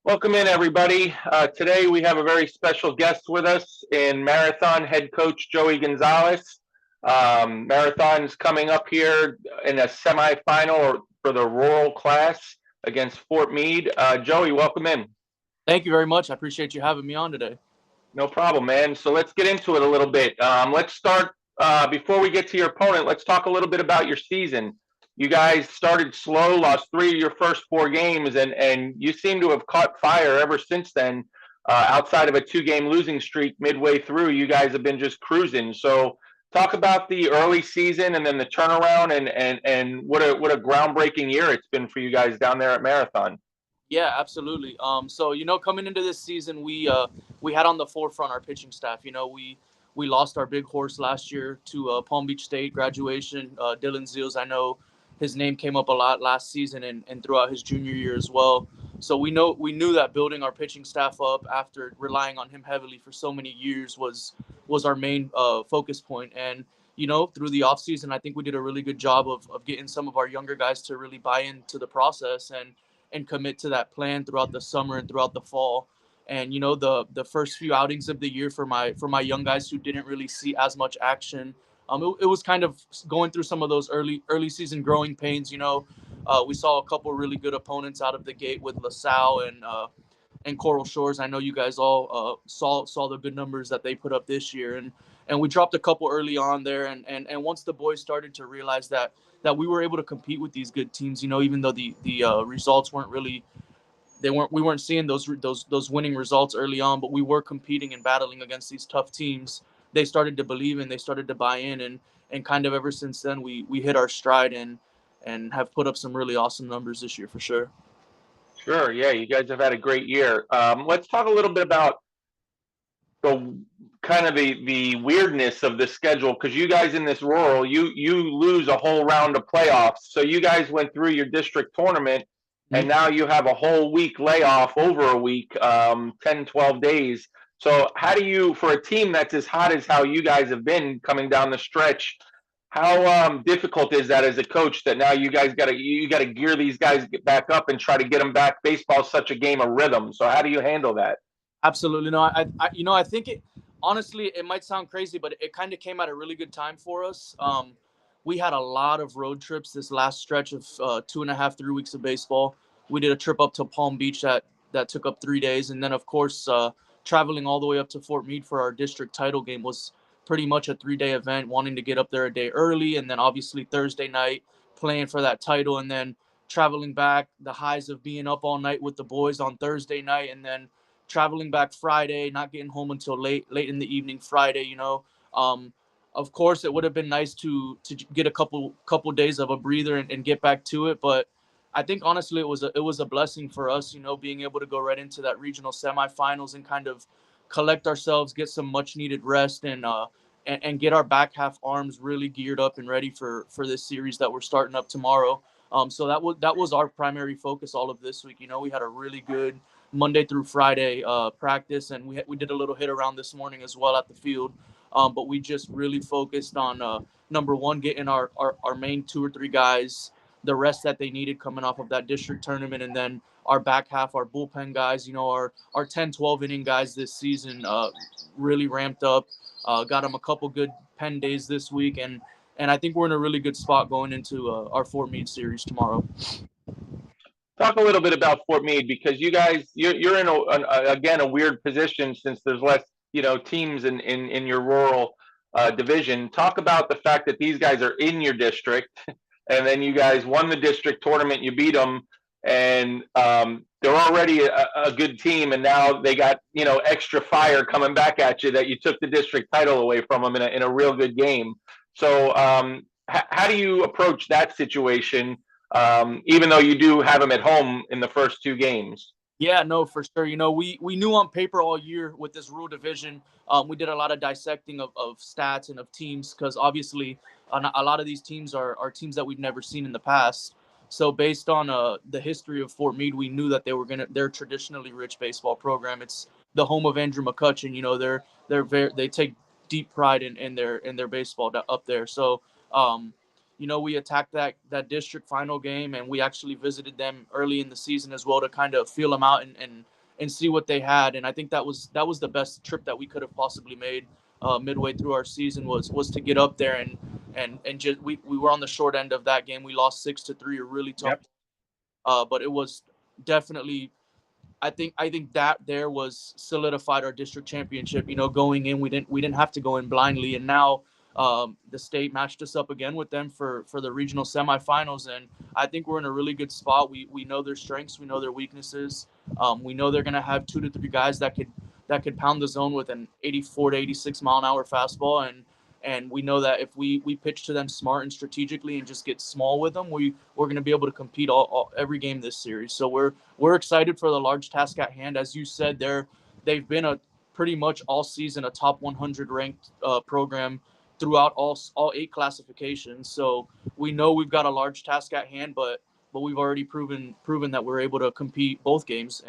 Welcome in, everybody. Today we have a very special guest with us in Marathon head coach Joey Gonzalez. Marathon's coming up here in a semifinal for the rural class against Fort Meade. Joey, welcome in. Thank you very much. I appreciate you having me on today. No problem, man. So let's get into it a little bit. Let's start, before we get to your opponent, let's talk a little bit about your season. You guys started slow, lost 3 of your first 4 games, and you seem to have caught fire ever since then. Outside of a 2-game losing streak midway through, you guys have been just cruising. So talk about the early season and then the turnaround and what a groundbreaking year it's been for you guys down there at Marathon. Yeah, absolutely. So coming into this season, we had on the forefront our pitching staff. We lost our big horse last year to Palm Beach State graduation. Dylan Zeals, I know his name came up a lot last season and throughout his junior year as well. So we knew that building our pitching staff up after relying on him heavily for so many years was our main focus point. And through the offseason, I think we did a really good job of getting some of our younger guys to really buy into the process and commit to that plan throughout the summer and throughout the fall. And the first few outings of the year for my young guys who didn't really see as much action, it was kind of going through some of those early season growing pains. We saw a couple really good opponents out of the gate with LaSalle and Coral Shores. I know you guys all saw the good numbers that they put up this year, and we dropped a couple early on there. And once the boys started to realize that we were able to compete with these good teams, even though the results weren't really, we weren't seeing those winning results early on, but we were competing and battling against these tough teams. They started to believe and they started to buy in, and kind of ever since then we hit our stride and have put up some really awesome numbers this year for sure. Sure, yeah, you guys have had a great year. Let's talk a little bit about the kind of the weirdness of the schedule, because you guys in this rural, you lose a whole round of playoffs. So you guys went through your district tournament, and now you have a whole week layoff, over a week, 10, 12 days. So how do you, for a team that's as hot as how you guys have been coming down the stretch, how difficult is that as a coach, that now you guys gotta gear these guys back up and try to get them back? Baseball is such a game of rhythm. So how do you handle that? Absolutely. No, I think honestly, it might sound crazy, but it kind of came at a really good time for us. We had a lot of road trips this last stretch of 2.5, 3 weeks of baseball. We did a trip up to Palm Beach that took up 3 days. And then, of course, traveling all the way up to Fort Meade for our district title game was pretty much a 3-day event, wanting to get up there a day early. And then obviously Thursday night playing for that title, and then traveling back, the highs of being up all night with the boys on Thursday night, and then traveling back Friday, not getting home until late in the evening Friday. Of course, it would have been nice to get a couple days of a breather and get back to it, but I think honestly it was a blessing for us, being able to go right into that regional semifinals and kind of collect ourselves, get some much needed rest, and get our back half arms really geared up and ready for this series that we're starting up tomorrow. So that was our primary focus all of this week. We had a really good Monday through Friday practice, and we did a little hit around this morning as well at the field. But we just really focused on number one, getting our main 2 or 3 guys the rest that they needed coming off of that district tournament, and then our back half, our bullpen guys, our 10, 12 inning guys this season really ramped up. Got them a couple good pen days this week, and I think we're in a really good spot going into our Fort Meade series tomorrow. Talk a little bit about Fort Meade, because you guys, you're in again a weird position since there's less teams in your rural division. Talk about the fact that these guys are in your district, and then you guys won the district tournament, you beat them, and they're already a good team, and now they got extra fire coming back at you that you took the district title away from them in a real good game. So how do you approach that situation? Even though you do have them at home in the first 2 games. Yeah, no, for sure. We knew on paper all year with this rural division, we did a lot of dissecting of stats and of teams, because obviously a lot of these teams are teams that we've never seen in the past. So based on the history of Fort Meade, we knew that they're a traditionally rich baseball program. It's the home of Andrew McCutcheon. They take deep pride in their baseball up there. So we attacked that district final game, and we actually visited them early in the season as well to kind of feel them out and see what they had. And I think that was the best trip that we could have possibly made midway through our season was to get up there and just we were on the short end of that game. We lost 6-3, a really tough, Yep. but it was definitely I think that there was solidified our district championship. Going in, we didn't have to go in blindly, and now the state matched us up again with them for the regional semifinals, and I think we're in a really good spot. We know their strengths, we know their weaknesses. We know they're gonna have 2 to 3 guys that could pound the zone with an 84 to 86 mile an hour fastball, and we know that if we pitch to them smart and strategically and just get small with them, we're going to be able to compete every game this series. So we're excited for the large task at hand. As you said, they've been a pretty much all season a top 100 ranked program throughout all 8 classifications. So we know we've got a large task at hand, but we've already proven that we're able to compete both games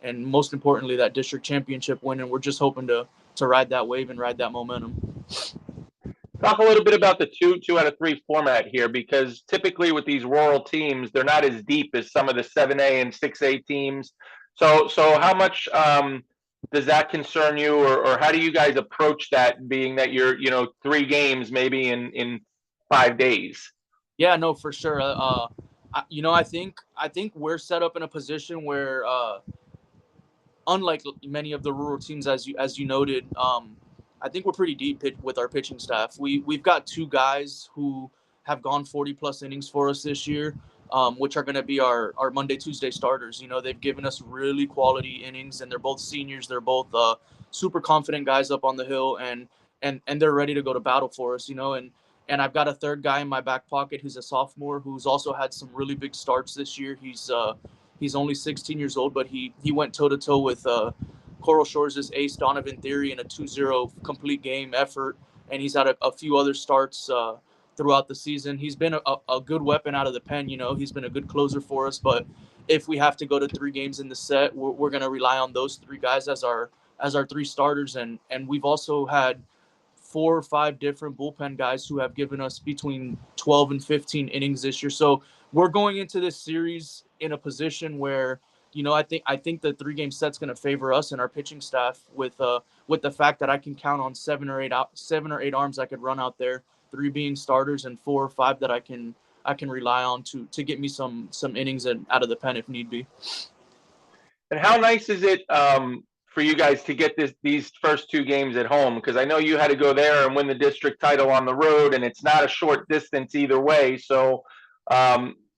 and most importantly that district championship win. And we're just hoping to ride that wave and ride that momentum. Talk a little bit about the two out of three format here, because typically with these rural teams, they're not as deep as some of the 7A and 6A teams. So how much does that concern you, or how do you guys approach that, being that you're 3 games maybe in 5 days? Yeah, no, for sure. I think we're set up in a position where unlike many of the rural teams, as you noted, I think we're pretty deep with our pitching staff. We've got 2 guys who have gone 40 plus innings for us this year, which are going to be our Monday Tuesday starters. They've given us really quality innings, and they're both seniors. They're both super confident guys up on the hill, and they're ready to go to battle for us. And I've got a third guy in my back pocket who's a sophomore who's also had some really big starts this year. He's only 16 years old, but he went toe to toe with Coral Shores' ace Donovan Theory in a 2-0 complete game effort, and he's had a few other starts throughout the season. He's been a good weapon out of the pen. He's been a good closer for us. But if we have to go to 3 games in the set, we're going to rely on those 3 guys as our 3 starters, and we've also had 4 or 5 different bullpen guys who have given us between 12 and 15 innings this year. So we're going into this series in a position where I think the 3-game set's going to favor us and our pitching staff with the fact that I can count on 7 or 8 arms I could run out there, 3 being starters and 4 or 5 that I can rely on to get me some innings out of the pen if need be. And how nice is it for you guys to get these first 2 games at home? Because I know you had to go there and win the district title on the road, and it's not a short distance either way. So,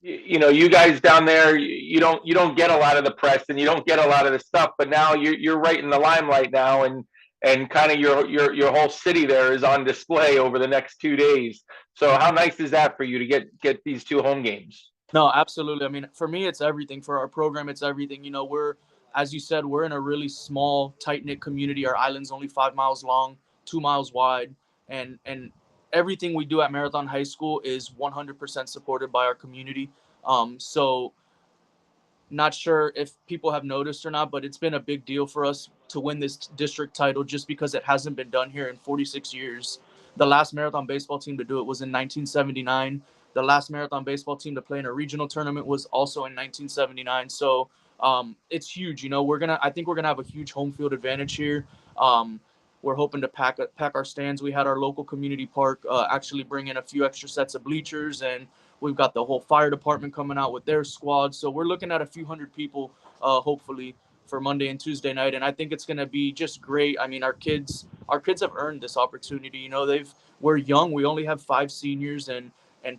you guys down there, you don't get a lot of the press and you don't get a lot of the stuff. But now you're right in the limelight now, and kind of your whole city there is on display over the next 2 days. So how nice is that for you to get these 2 home games? No, absolutely. I mean, for me, it's everything. For our program, it's everything. As you said, we're in a really small, tight knit community. Our island's only 5 miles long, 2 miles wide, and everything we do at Marathon High School is 100% supported by our community. So not sure if people have noticed or not, but it's been a big deal for us to win this district title just because it hasn't been done here in 46 years. The last marathon baseball team to do it was in 1979. The last marathon baseball team to play in a regional tournament was also in 1979. So it's huge. I think we're gonna have a huge home field advantage here. We're hoping to pack our stands. We had our local community park actually bring in a few extra sets of bleachers, and we've got the whole fire department coming out with their squad. So we're looking at a few hundred people, hopefully, for Monday and Tuesday night. And I think it's going to be just great. I mean, our kids have earned this opportunity. We're young. We only have 5 seniors, and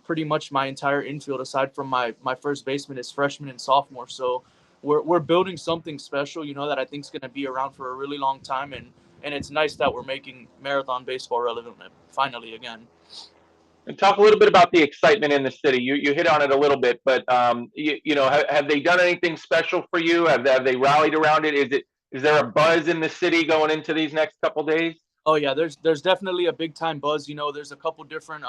pretty much my entire infield, aside from my first baseman, is freshman and sophomore. So we're building something special, that I think is going to be around for a really long time. And it's nice that we're making marathon baseball relevant finally again. And talk a little bit about the excitement in the city. You hit on it a little bit, but have they done anything special for you? Have they rallied around it? Is there a buzz in the city going into these next couple days? Oh yeah, there's definitely a big time buzz. There's a couple different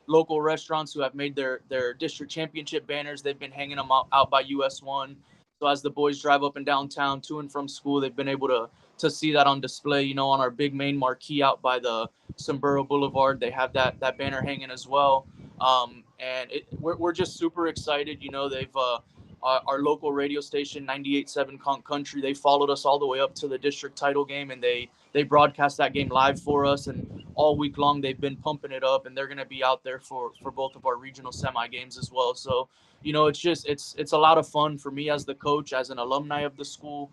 local restaurants who have made their district championship banners. They've been hanging them out by US 1. So as the boys drive up and downtown to and from school, they've been able to see that on display. On our big main marquee out by the Sombrero Boulevard, they have that banner hanging as well. And we're just super excited. our local radio station, 98.7 Conch Country, they followed us all the way up to the district title game, and they broadcast that game live for us. And all week long, they've been pumping it up, and they're going to be out there for both of our regional semi games as well. So, it's a lot of fun for me as the coach, as an alumni of the school.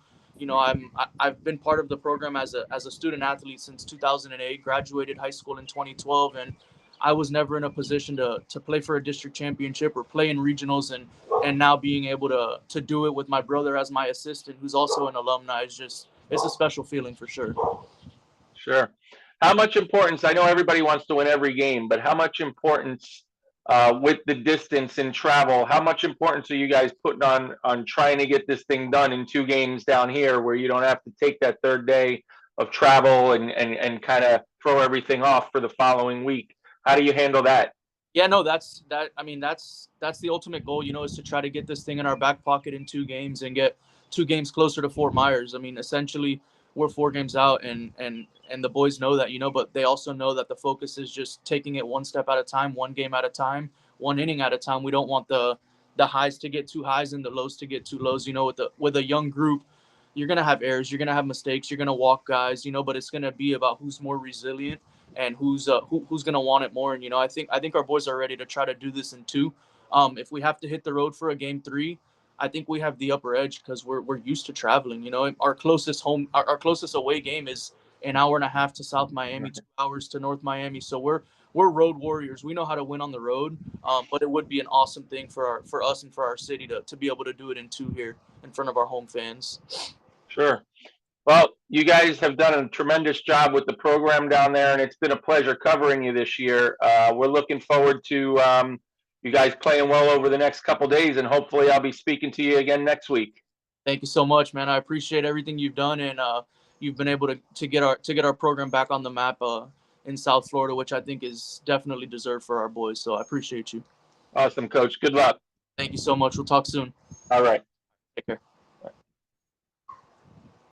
I've been part of the program as a student athlete since 2008, graduated high school in 2012, and I was never in a position to play for a district championship or play in regionals, and now being able to do it with my brother as my assistant, who's also an alumni, it's a special feeling for sure. Sure. How much importance, I know everybody wants to win every game, but how much importance with the distance and travel, how much importance are you guys putting on trying to get this thing done in 2 games down here where you don't have to take that 3rd day of travel and kind of throw everything off for the following week? How do you handle that? Yeah, no, that's the ultimate goal, is to try to get this thing in our back pocket in 2 games and get 2 games closer to Fort Myers. I mean, essentially we're 4 games out, and the boys know that, but they also know that the focus is just taking it one step at a time, 1 game at a time, 1 inning at a time. We don't want the highs to get too highs and the lows to get too lows. With a young group, you're gonna have errors, you're gonna have mistakes, you're gonna walk guys, but it's gonna be about who's more resilient and who's gonna want it more. And I think our boys are ready to try to do this in 2. If we have to hit the road for a game 3, I think we have the upper edge because we're used to traveling. Our closest our closest away game is an hour and a half to South Miami, 2 hours to North Miami. So we're road warriors. We know how to win on the road. But it would be an awesome thing for us and for our city to be able to do it in 2 here in front of our home fans. Sure. Well, you guys have done a tremendous job with the program down there, and it's been a pleasure covering you this year. We're looking forward to you guys playing well over the next couple days, and hopefully I'll be speaking to you again next week. Thank you so much, man. I appreciate everything you've done, and you've been able to get our program back on the map in South Florida, which I think is definitely deserved for our boys. So I appreciate you. Awesome, Coach. Good luck. Thank you so much. We'll talk soon. All right. Take care.